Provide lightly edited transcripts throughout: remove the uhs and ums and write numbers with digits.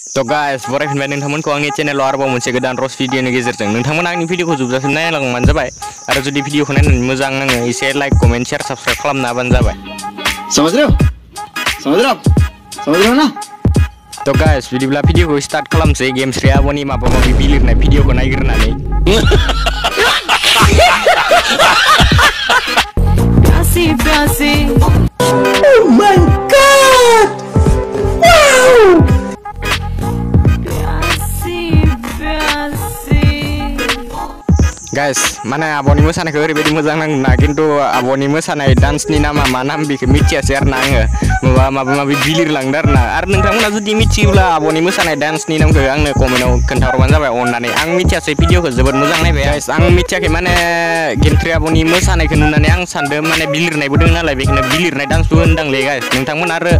तो गाइस बरायफिनबाय नोंथांमोनखौ आंनि चेनेलाव आरोबाव मोनसे गोदान रस भिडिअनि गेजेरजों नोंथांमोना आंनि भिडिअखौ जोबजासिम नायलांबानो जाबाय आरो जुदि भिडिअखौ नायनानै मोजां नाङो एसे लाइक कमेन्ट शेयार साबस्क्राइब खालामना होबानो जाबाय समझ रहे हो ना तो गाइस बिदिब्ला भिडिअखौ स्टार्ट खालामसै गेम्स रियाबनि माबा माबि बिलिरनाय भिडिअखौ नायग्रोनानै प्यासी प्यासी Oh my God! Wow! प्यासी प्यासी गाइस माने आब'नि मोसानायखौ ओरैबायदि मोजां नाङो ना खिन्थु आब'नि मोसानाय डान्सनि नामा मा नाम बेखौ मिथियासै आरो ना आङो माबा माबि बिलिरलांदों आरो ना आरो नोंथांमोना जुदि मिथियोब्ला आब'नि मोसानाय डान्सनि नामखौ आंनो कमेन्टआव खोन्थाहरबानो जाबाय अननानै आं मिथियासै भिडिअखौ जोबोद मोजां नायबाय गाइस आं मिथियाखै माने गेमथ्रि आब'नि मोसानायखौ नुनानै आं सानदों माने बिलिरनायबो दं नालाय बेखौनो बिलिरनाय डान्सबो होनदांलै गाइस नोंथांमोना आरो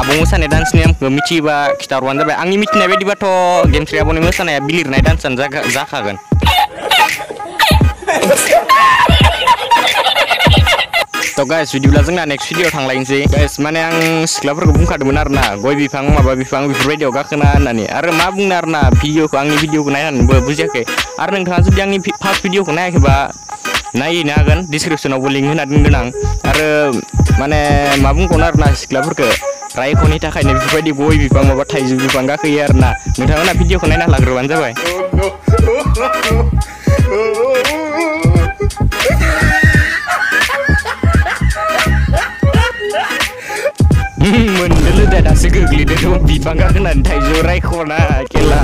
आब' मोसानाय डान्सनि नामखौ मिथियोबा खिथाहरबानो जाबाय आंनि मिथिनाय बायदिबाथ' गेमथ्रि आब'नि मोसानाया बिलिरनाय डान्सआनो जाखागोन तो गाइस बिदिब्ला जोंना नेक्स्ट भिडिअ थांलायनोसै गाइस माने आं सिख्लाफोरखौ बुंखादोंमोन आरो ना गय बिफां माबा बिफां बेफोरबायदियाव गाखोना होननानै आरो मा बुंनो आरो ना आंनि भिडिअखौ नायनानैबो बुजियाखै आरो नोंथाङा जुदि आंनि फार्स्ट भिडिअखौ नायाखैबा नायहैनो हागोन डिसक्रिपसनावबो लिंक होना दोनगोन आं आरो माने मा बुंगोन आरो ना सिख्लाफोरखौ रायख'नि थाखायनो बेफोरबायदि गय बिफां माबा थाइजौ बिफां गाखोयो आरो ना नोंथांमोना भिडिअखौ नायना लाग्रोबानो जाबाय मोनदोलो दा दासो गोग्लैदों बिफां गाखोनानै थाइजौ रायख'ना खेला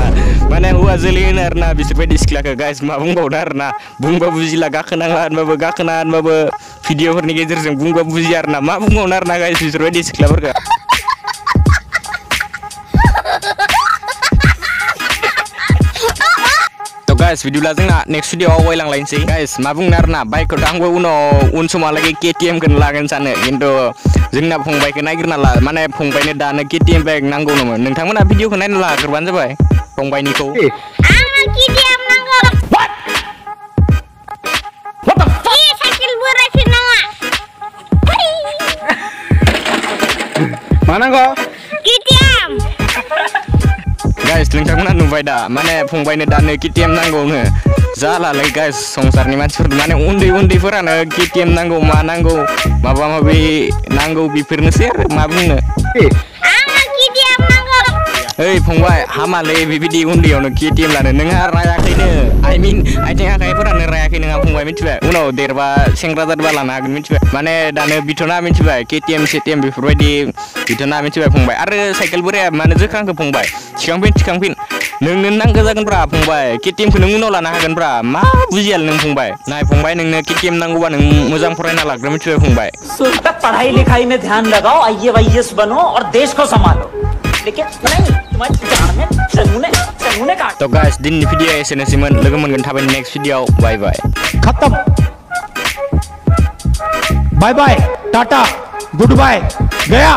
माने हौवा जोलै होनो आरो ना बिसोरबायदि सिख्लाखौ गाइस मा बुंबावनो आरो ना बुंबा बुजिला गाखोनाङा होनबाबो भिडिअफोरनि गेजेरजों बुंबा बुजिया आरो ना मा बुंबावनो आरो ना गाइस बिसोरबायदि सिख्लाफोरखौ तो गाइस बिदिब्ला जोंना नेक्स्ट भिडिअआव आवगायलांलायनोसै गाइस मा बुंनो आरो ना बाइकखौथ' आंबो उन समालागै KTM-खौनो लागोन सानो खिन्थु जोंना फंबायखौ नायग्रोना ला माने फंबायनो दानो KTM बाइक नांगौनोमोन नोंथांमोना भिडिअखौ नायना लाग्रोबानो जाबाय फंबायनिखौ मा नांगौ गाइस नोंथांमोना नुबाय दा माने फंबायनो दानो KTM नांगौनो जालालै गाइस संसारनि मानसिफोर माने उन्दैफोरानो KTM नांगौ मा नांगौ माबा माबि नांगौ बेफोरनोसै आरो मा बुंनो ओइ फंबाय हामालै बेबायदि उन्दैयावनो KTM लानो नोंहा रायाखैनो आथिं आखाइफोरानो रायाखै नोंहा फंबाय मिथिबाय उनाव देरबा सेंग्रा जादोंबा लानो हागोन मिथिबाय माने दानो बिथ'ना मिथिबाय KTM सेटिएम बेफोरबायदि बिथ'ना मिथिबाय फंबाय आरो साइकेल बोराया मानो जोखांखो फंबाय थिखांफिन नोंनो नांगौ जागोनब्रा फंबाय KTM-खौ नों उनाव लानो हागोनब्रा मा बुजियालै नों फंबाय नाय फंबाय नोंनो KTM नांगौबा नों मोजां फरायना लाग्रो मिथिबाय फंबाय पढ़ाई लिखाई में ध्यान लगाओ IAS बनो और देश को संभालो लेकिन नहीं तुम्हारी जान में चंगुने काट तो गाइस दिननि भिडिअ एसेनोसैमोन लोगो मोनगोन थाबै नेक्स्ट भिडिअआव बाय बाय खत्म बाय बाय टाटा गुड बाय गया